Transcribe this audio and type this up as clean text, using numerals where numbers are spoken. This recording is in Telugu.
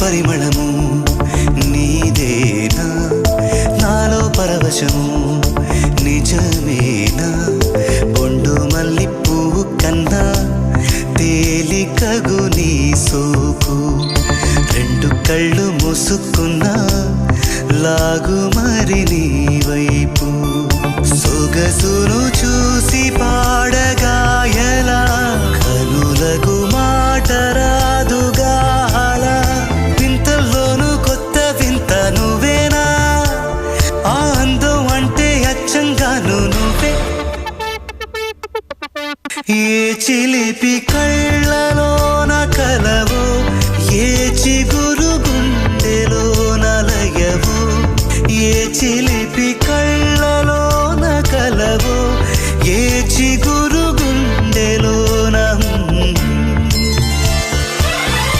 పరిమళము నీదేనా నాలో పరవశము నిజమేనా బొండు మల్లి పువ్వు కన్నా తేలికగు నీ సోకు రెండు కళ్ళు మూసుకున్నా లాగు మరి నీ వైపు సొగసును చూసి పాడగాయలా కనులకు మాట రాదుగా అలా వింతల్లోనూ కొత్త వింత నువ్వేనా ఆ అందం అంటే అచ్చంగాను నువ్వే ఏ చిలిపి కళ్ళలోన కలవో ఏ చిగురు గుండెలో నలయవో ఏ చిలిపి